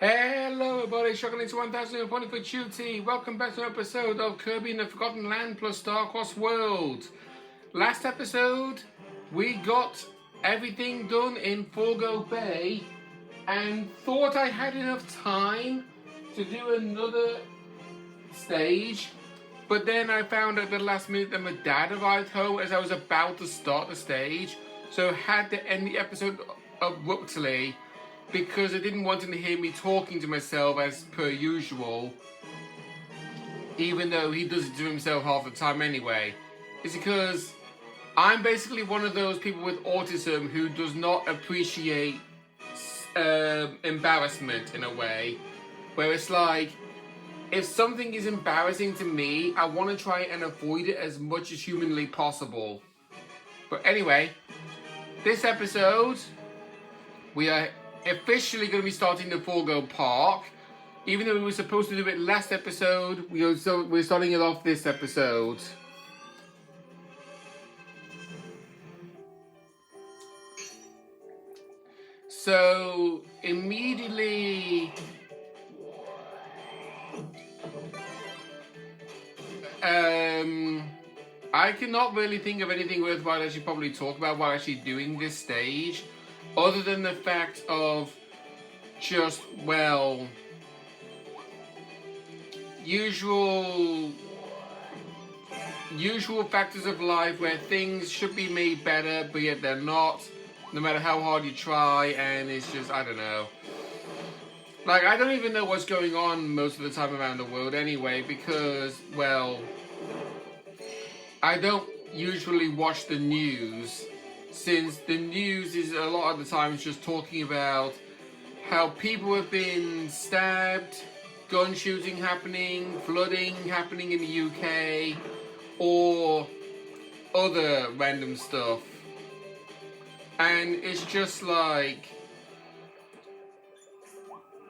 Hello everybody, Shotgun into 1000 for Tutti. Welcome back to an episode of Kirby in the Forgotten Land plus Star-Crossed World. Last episode, we got everything done in Forgo Bay and thought I had enough time to do another stage, but then I found at the last minute that my dad arrived home as I was about to start the stage, so I had to end the episode abruptly because I didn't want him to hear me talking to myself as per usual, even though he does it to himself half the time anyway. It's because I'm basically one of those people with autism who does not appreciate embarrassment in a way, where it's like, if something is embarrassing to me, I want to try and avoid it as much as humanly possible. But anyway, this episode, we are officially going to be starting the Forgo Park. Even though we were supposed to do it last episode, we're starting it off this episode. So immediately I cannot really think of anything worthwhile I should probably talk about while actually doing this stage, other than the fact of just, well, usual factors of life where things should be made better, but yet they're not, no matter how hard you try, and it's just, I don't know. Like, I don't even know what's going on most of the time around the world anyway, because, well, I don't usually watch the news, since the news is a lot of the times just talking about how people have been stabbed, gun shooting happening, flooding happening in the UK, or other random stuff. And it's just like,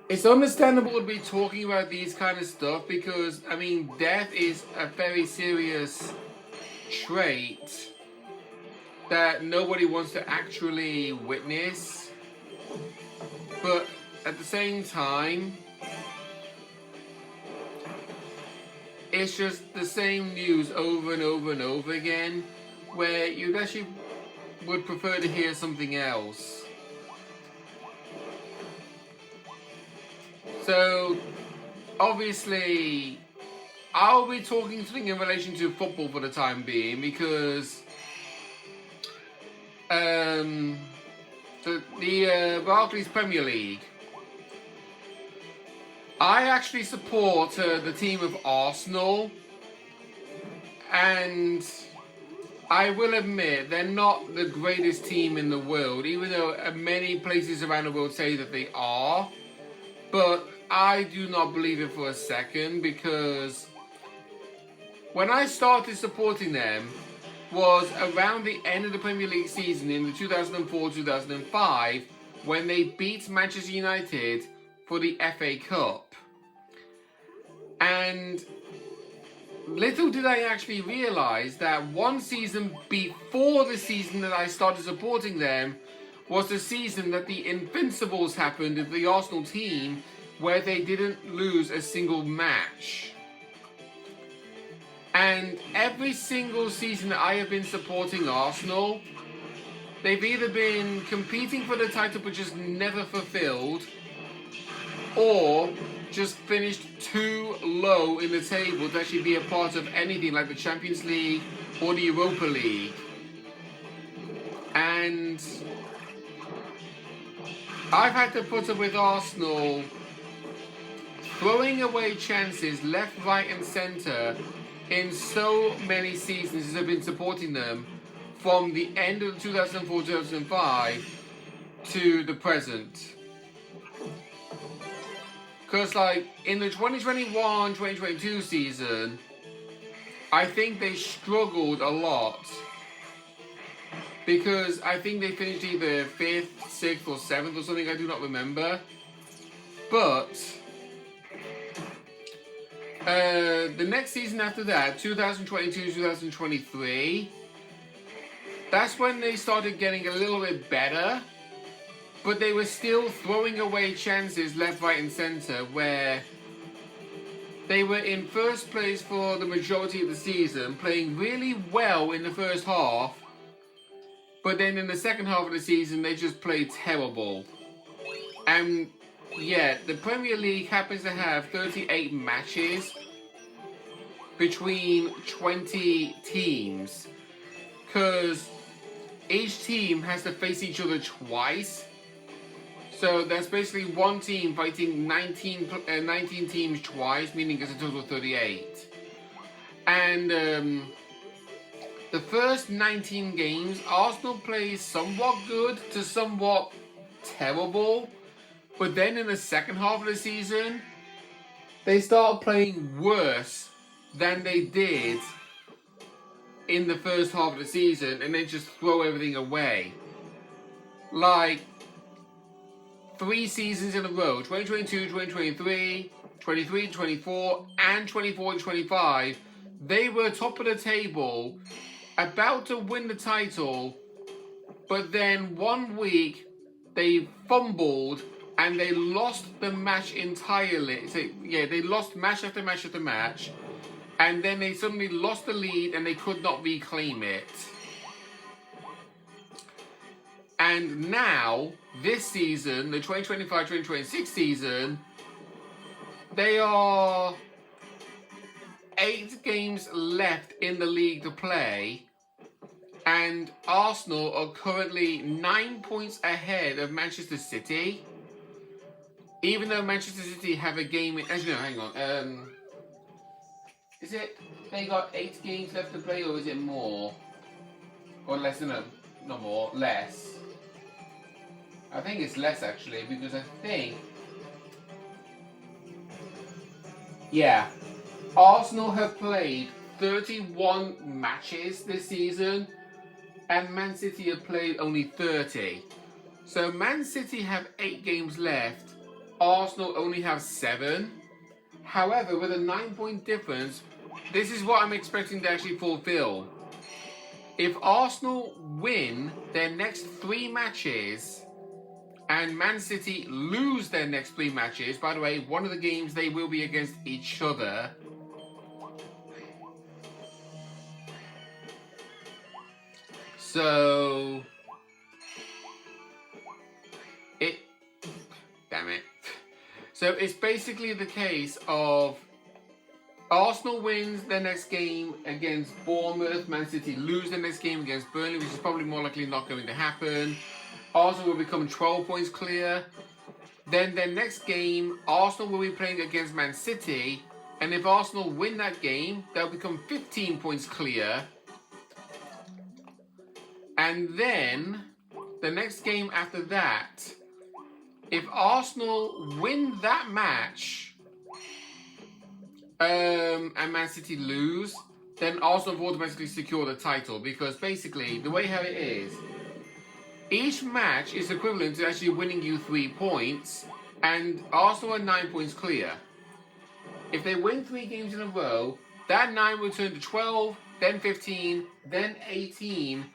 it's understandable to be talking about these kind of stuff because, I mean, death is a very serious trait that nobody wants to actually witness. But at the same time, it's just the same news over and over and over again, where you actually would prefer to hear something else. So, obviously, I'll be talking something in relation to football for the time being, because the Barclays Premier League, I actually support the team of Arsenal, and I will admit they're not the greatest team in the world, even though many places around the world say that they are. But I do not believe it for a second, because when I started supporting them was around the end of the Premier League season in the 2004-2005 when they beat Manchester United for the FA Cup. And little did I actually realise that one season before the season that I started supporting them was the season that the Invincibles happened in the Arsenal team, where they didn't lose a single match. And every single season that I have been supporting Arsenal, they've either been competing for the title but just never fulfilled, or just finished too low in the table to actually be a part of anything like the Champions League or the Europa League. And I've had to put up with Arsenal throwing away chances left, right and centre in so many seasons as I've been supporting them, from the end of 2004-2005 to the present. Because, like, in the 2021-2022 season, I think they struggled a lot. Because I think they finished either 5th, 6th or 7th or something, I do not remember. But the next season after that, 2022-2023, that's when they started getting a little bit better. but they were still throwing away chances left, right and centre where they were in first place for the majority of the season, playing really well in the first half, but then in the second half of the season they just played terrible. And yeah, the Premier League happens to have 38 matches between 20 teams, because each team has to face each other twice. So that's basically one team fighting 19 teams twice, meaning it's a total of 38. And the first 19 games, Arsenal plays somewhat good to somewhat terrible. But then in the second half of the season, they start playing worse than they did in the first half of the season, and then just throw everything away. Like 3 seasons in a row, 2022, 2023, 23, 24, and 24 and 25, they were top of the table, about to win the title, but then 1 week they fumbled and they lost the match entirely. So, yeah, they lost match after match after match, and then they suddenly lost the lead and they could not reclaim it. And now, this season, the 2025-2026 season, they are 8 games left in the league to play, and Arsenal are currently 9 points ahead of Manchester City. Even though Manchester City have a game in... Actually, no, hang on. Is it... They got 8 games left to play, or is it more? Or less? No, not more. Less. I think it's less, actually, because I think... Yeah. Arsenal have played 31 matches this season, and Man City have played only 30. So Man City have 8 games left, Arsenal only have 7. However, with a 9-point difference, this is what I'm expecting to actually fulfill. If Arsenal win their next 3 matches, and Man City lose their next 3 matches, by the way, one of the games they will be against each other. So, damn it. So it's basically the case of Arsenal wins their next game against Bournemouth, Man City lose their next game against Burnley, which is probably more likely not going to happen. Arsenal will become 12 points clear. Then their next game, Arsenal will be playing against Man City, and if Arsenal win that game, they'll become 15 points clear. And then, the next game after that, if Arsenal win that match, and Man City lose, then Arsenal will automatically secure the title. Because basically, the way how it is, each match is equivalent to actually winning you 3 points, and Arsenal are 9 points clear. If they win 3 games in a row, that 9 will turn to 12, then 15, then 18,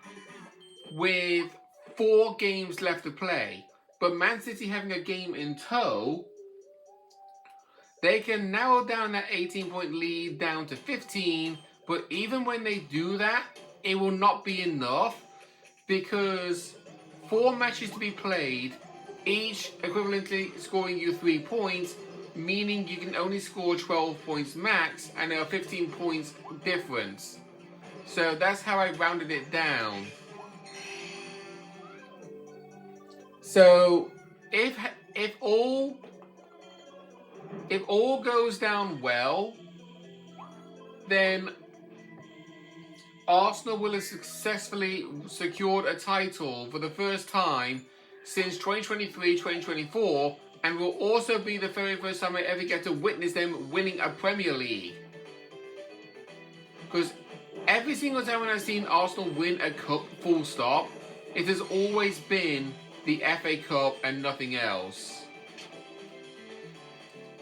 with 4 games left to play. But Man City having a game in tow, they can narrow down that 18-point lead down to 15, but even when they do that, it will not be enough, because 4 matches to be played, each equivalently scoring you 3 points, meaning you can only score 12 points max, and there are 15 points difference. So that's how I rounded it down. So if all goes down well, then Arsenal will have successfully secured a title for the first time since 2023-2024, and will also be the very first time I ever get to witness them winning a Premier League. Because every single time when I've seen Arsenal win a cup, full stop, it has always been the FA Cup and nothing else.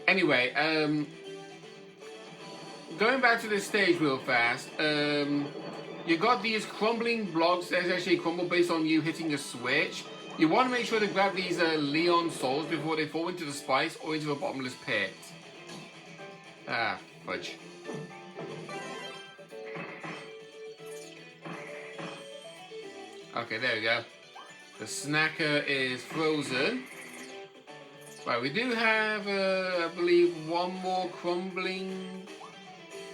Anyway, going back to this stage real fast, you got these crumbling blocks that actually crumble based on you hitting a switch. You want to make sure to grab these Leon souls before they fall into the spice or into a bottomless pit. Ah, fudge. Okay, there we go. The snacker is frozen. Right, we do have, I believe, one more crumbling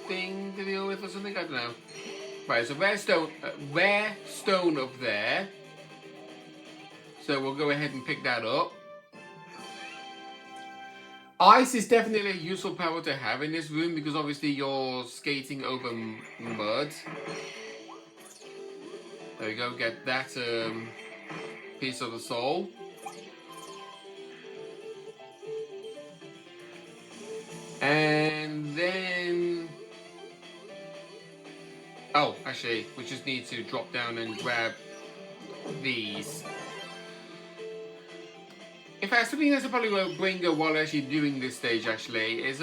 thing to deal with or something. I don't know. Right, so rare stone up there. So we'll go ahead and pick that up. Ice is definitely a useful power to have in this room because obviously you're skating over mud. There we go, get that piece of the soul. And then... Oh, actually, we just need to drop down and grab these. In fact, something that's probably will bring up while actually doing this stage actually is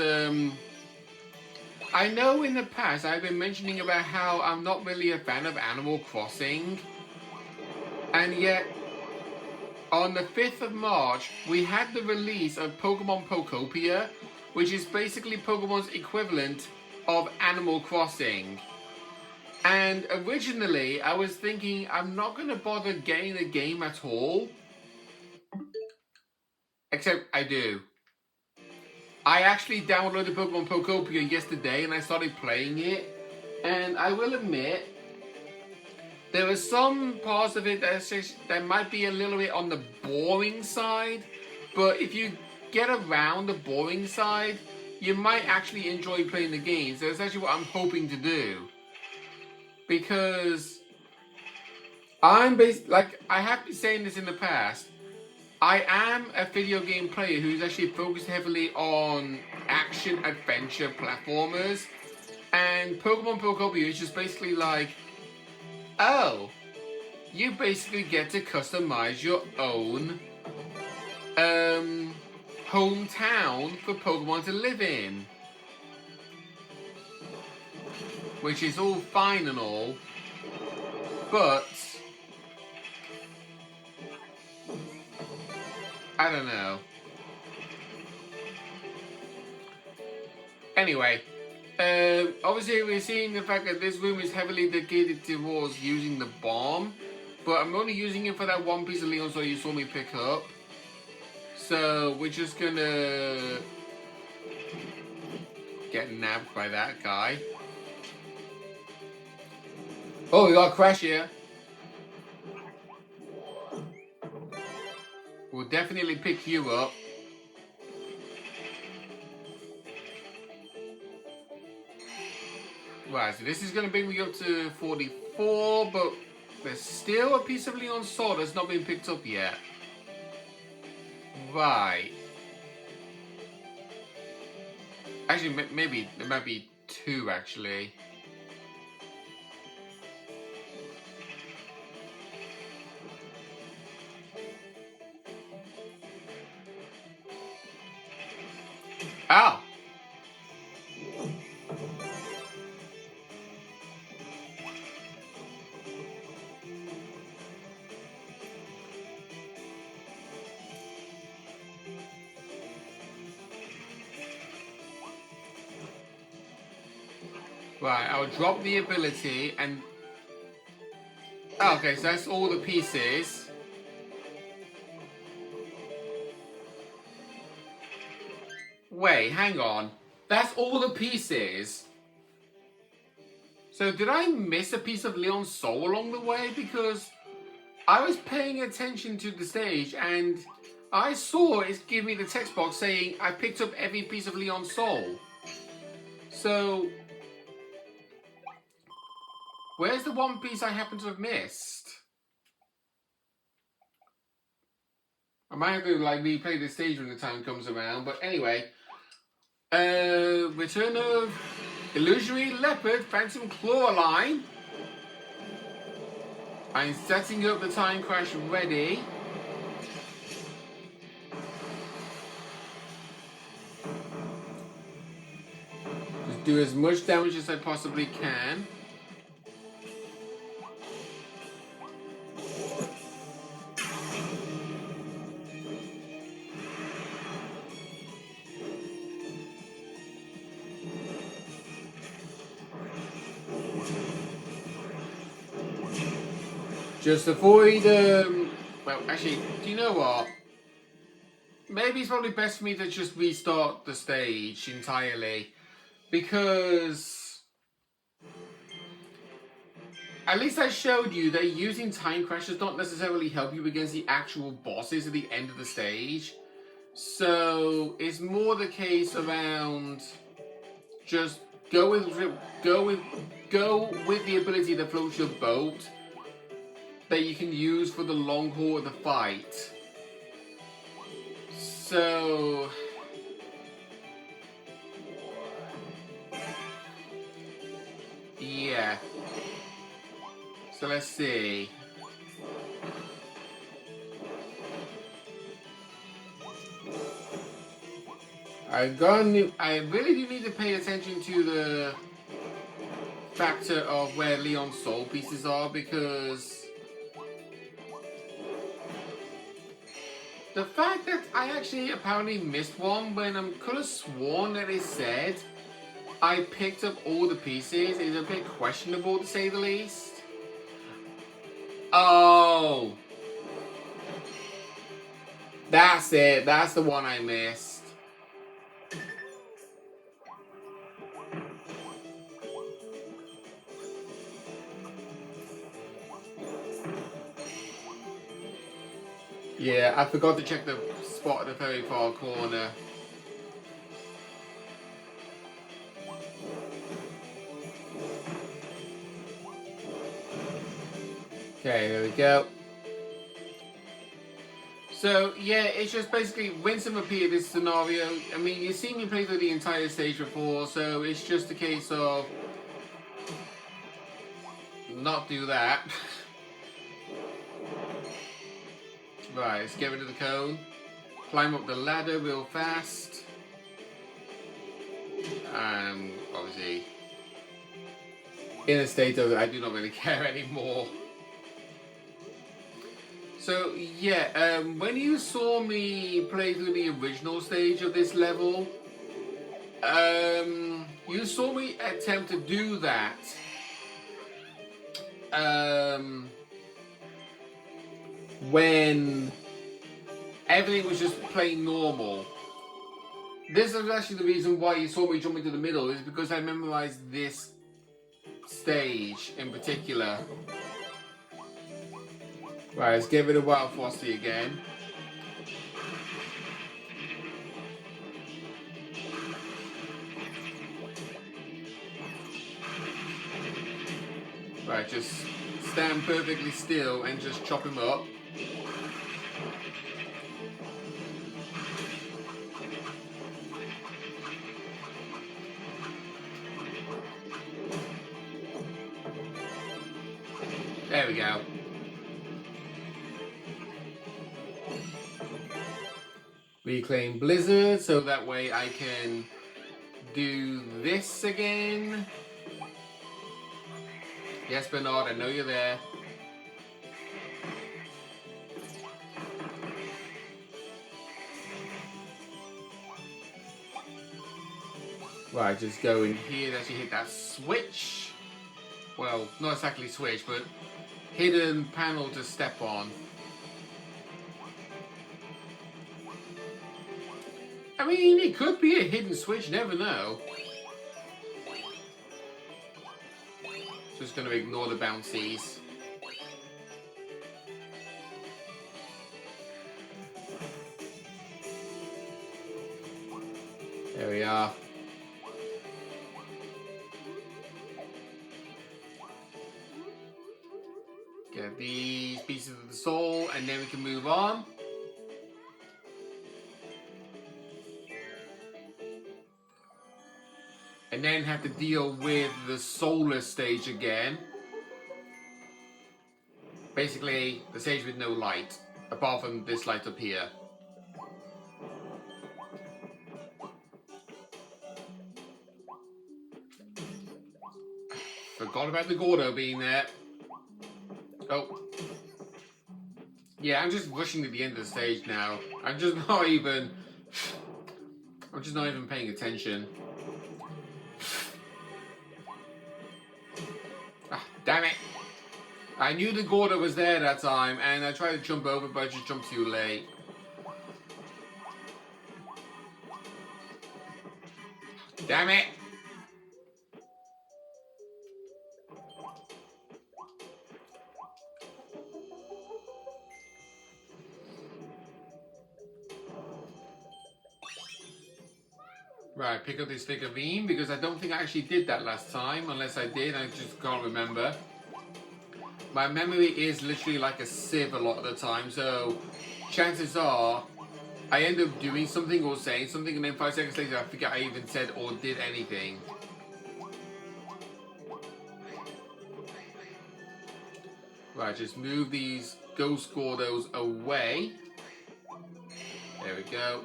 I know in the past I've been mentioning about how I'm not really a fan of Animal Crossing, and yet on the 5th of March we had the release of Pokemon Pokopia, which is basically Pokemon's equivalent of Animal Crossing. And originally I was thinking I'm not going to bother getting the game at all. Except I do. I actually downloaded Pokemon Pokopia yesterday and I started playing it. And I will admit, there are some parts of it that might be a little bit on the boring side. But if you get around the boring side, you might actually enjoy playing the game. So that's actually what I'm hoping to do. Because I have been saying this in the past, I am a video game player who's actually focused heavily on action-adventure platformers, and Pokemon Pokopia is just basically like, oh, you basically get to customize your own hometown for Pokemon to live in. Which is all fine and all, but I don't know. Anyway, obviously we're seeing the fact that this room is heavily dedicated towards using the bomb, but I'm only using it for that one piece of Leon Soul you saw me pick up. So we're just gonna get nabbed by that guy. Oh, we got a crash here. We'll definitely pick you up. Right, so this is going to bring me up to 44, but there's still a piece of Leon's sword that's not been picked up yet. Right. Actually, maybe there might be two, actually. Oh! Right, I'll drop the ability and... Oh, okay, so that's all the pieces. Wait, hang on. That's all the pieces? So did I miss a piece of Leon's soul along the way? Because I was paying attention to the stage and I saw it give me the text box saying I picked up every piece of Leon's soul. So where's the one piece I happen to have missed? I might have to replay the stage when the time comes around, but anyway. Return of Illusory Leopard Phantom Claw line. I'm setting up the time crash ready. Just do as much damage as I possibly can. Just avoid, well, actually, do you know what? Maybe it's probably best for me to just restart the stage entirely. Because at least I showed you that using time crashes don't necessarily help you against the actual bosses at the end of the stage. So it's more the case around just go with the ability that floats your boat that you can use for the long haul of the fight. So yeah. So let's see. I really do need to pay attention to the factor of where Leon's soul pieces are, because the fact that I actually apparently missed one when I could have sworn that it said I picked up all the pieces is a bit questionable, to say the least. Oh, that's it. That's the one I missed. Yeah, I forgot to check the spot at the very far corner. Okay, there we go. So, yeah, it's just basically rinse and repeat this scenario. I mean, you've seen me play through the entire stage before, so it's just a case of not do that. Right, let's get rid of the cone. Climb up the ladder real fast. Obviously, in a state of I do not really care anymore. So yeah, when you saw me play through the original stage of this level, you saw me attempt to do that. When everything was just plain normal. This is actually the reason why you saw me jump into the middle, is because I memorized this stage in particular. Right, let's get rid of Wild Frosty again. Right, just stand perfectly still and just chop him up. There we go. Reclaim Blizzard, so that way I can do this again. Yes, Bernard, I know you're there. Right, just go in here to actually hit that switch. Well, not exactly switch, but hidden panel to step on. I mean, it could be a hidden switch, never know. Just going to ignore the bouncies. There we are. Get these pieces of the soul, and then we can move on. And then have to deal with the solar stage again. Basically, the stage with no light, apart from this light up here. Forgot about the Gordo being there. Oh. Yeah, I'm just rushing to the end of the stage now. I'm just not even paying attention. Ah, damn it. I knew the Gordo was there that time, and I tried to jump over, but I just jumped too late. Damn it! Right, pick up this figurine, because I don't think I actually did that last time. Unless I did, I just can't remember. My memory is literally like a sieve a lot of the time, so chances are I end up doing something or saying something, and then 5 seconds later I forget I even said or did anything. Right, just move these ghost Gordos away. There we go.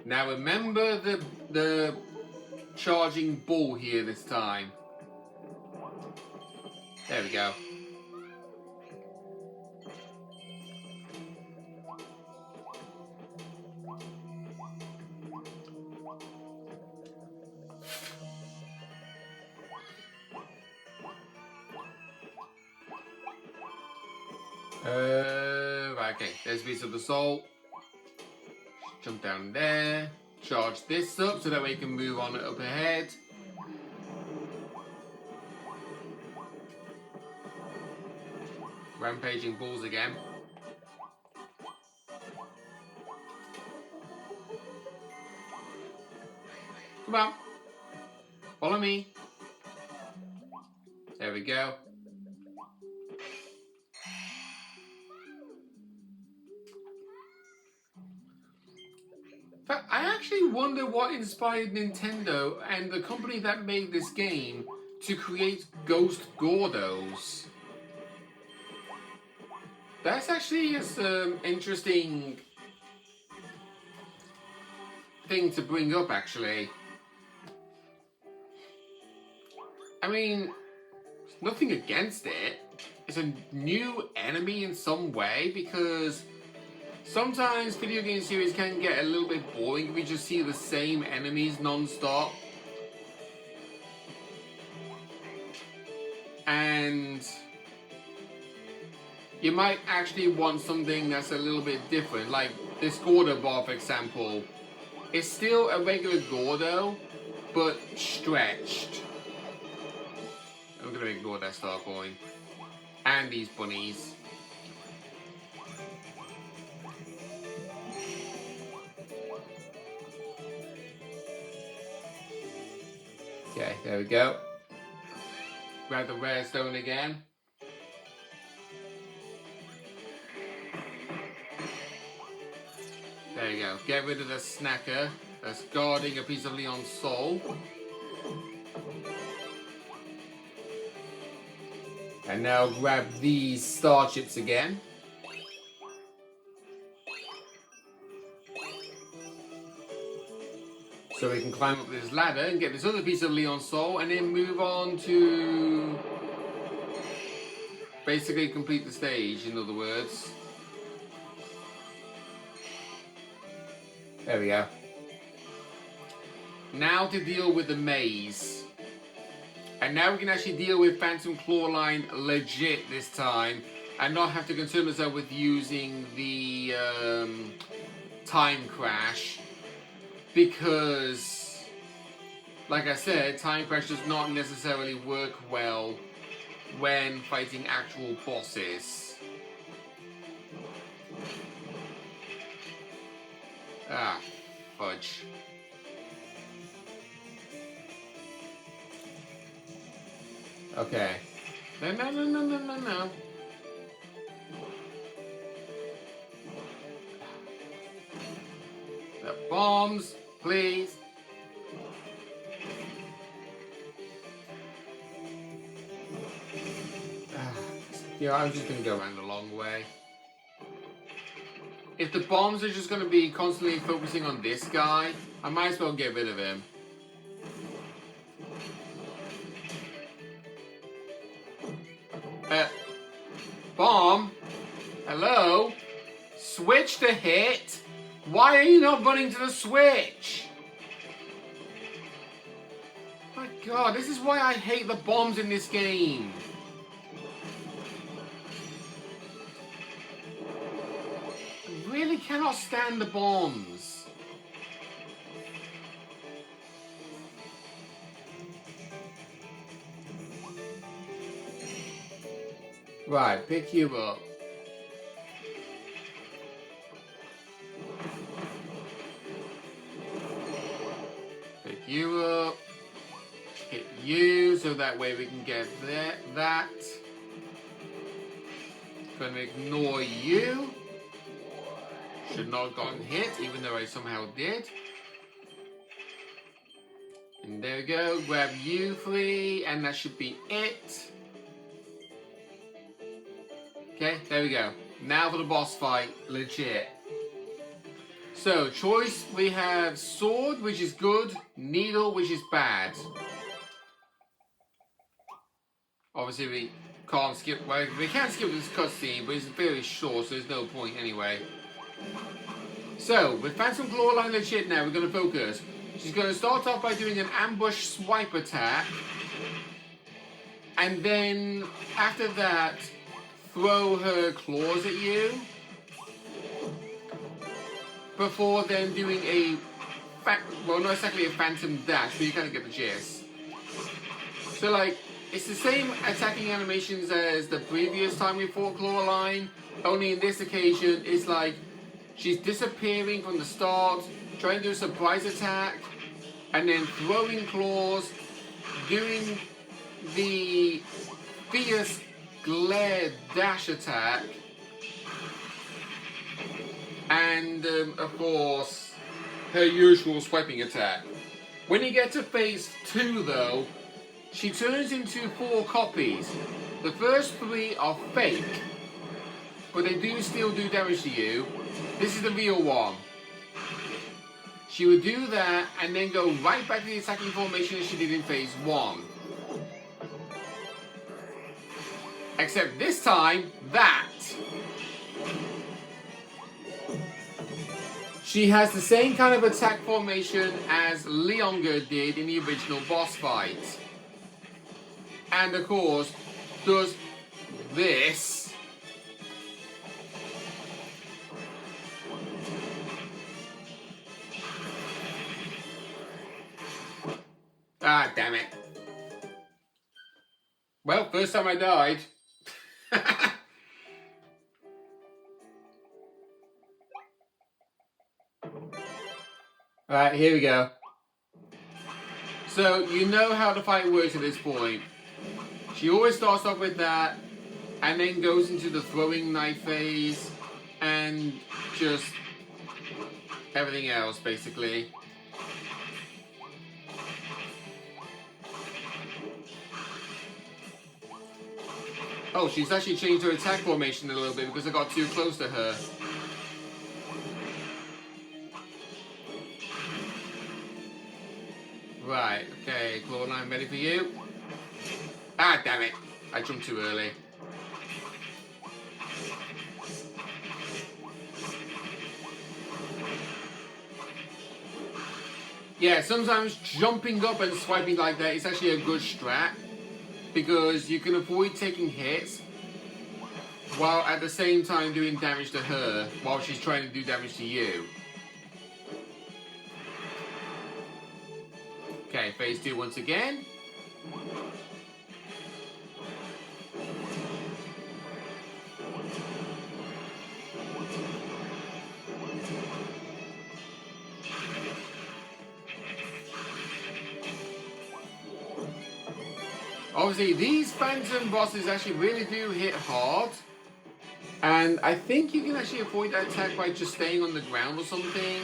Now remember the charging bull here this time. There we go. Right, okay, there's a piece of the soul. Jump down there. Charge this up so that we can move on up ahead. Rampaging bulls again. Come on. Follow me. There we go. I actually wonder what inspired Nintendo and the company that made this game to create Ghost Gordos. That's actually an interesting thing to bring up, actually. I mean, nothing against it. It's a new enemy in some way, because sometimes video game series can get a little bit boring if we just see the same enemies non-stop. And you might actually want something that's a little bit different. Like this Gordo bar, for example. It's still a regular Gordo, but stretched. I'm gonna ignore that star coin. And these bunnies. Okay, there we go. Grab the rare stone again. There you go. Get rid of the snacker that's guarding a piece of Leon's soul. And now grab these star chips again. So we can climb up this ladder and get this other piece of Leon's soul, and then move on to basically complete the stage, in other words. There we go. Now to deal with the maze. And now we can actually deal with Phantom Clawline legit this time, and not have to concern ourselves with using the time crash. Because, like I said, time crash does not necessarily work well when fighting actual bosses. Ah, fudge. Okay. No. The bombs, please. Yeah, I'm just gonna go around the long way. If the bombs are just gonna be constantly focusing on this guy, I might as well get rid of him. Bomb? Hello? Switch to hit? Why are you not running to the switch? My God, this is why I hate the bombs in this game. I really cannot stand the bombs. Right, pick you up. Pick you up. Hit you, so that way we can get that. Gonna ignore you. Should not have gotten hit, even though I somehow did. And there we go. Grab you free, and that should be it. Okay, there we go. Now for the boss fight, legit. So, choice, we have sword, which is good, needle, which is bad. Obviously, we can't skip, well, we can skip this cutscene, but it's very short, so there's no point anyway. So, with Phantom Claw line legit now, we're going to focus. She's going to start off by doing an ambush swipe attack. And then, after that, throw her claws at you. Before then doing a, well, not exactly a phantom dash, but you kind of get the gist. So, like, it's the same attacking animations as the previous time we fought Clawline, only in this occasion, it's like, she's disappearing from the start, trying to do a surprise attack, and then throwing claws, doing the fierce glare dash attack, and of course her usual swiping attack. When you get to phase 2 though, she turns into 4 copies. The first 3 are fake, but they do still do damage to you. This is the real one. She would do that and then go right back to the attacking formation as she did in phase 1. Except this time, that. She has the same kind of attack formation as Leonga did in the original boss fight. And of course, does this. Ah, damn it. Well, first time I died. Alright, here we go. So, you know how the fight works at this point. She always starts off with that, and then goes into the throwing knife phase, and just everything else, basically. Oh, she's actually changed her attack formation a little bit because I got too close to her. Right, okay, Clawline ready for you. Ah, damn it. I jumped too early. Yeah, sometimes jumping up and swiping like that is actually a good strat, because you can avoid taking hits while at the same time doing damage to her while she's trying to do damage to you. Okay, phase 2 once again. Obviously, these phantom bosses actually really do hit hard. And I think you can actually avoid that attack by just staying on the ground or something.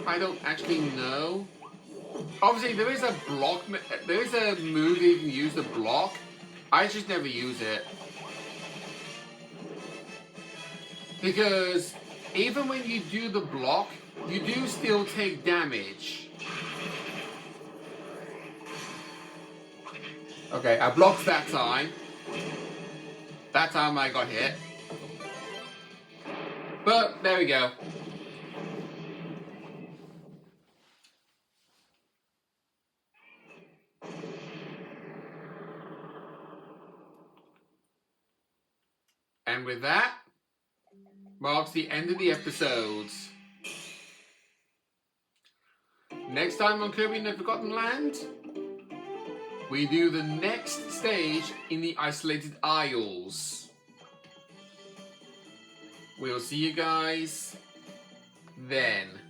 I don't actually know. Obviously, there is a block. There is a move you can use to block. I just never use it. Because even when you do the block, you do still take damage. Okay, I blocked that time. That time I got hit. But, there we go. And with that, marks the end of the episode. Next time on Kirby and the Forgotten Land, we do the next stage in the Isolated Isles. We'll see you guys then.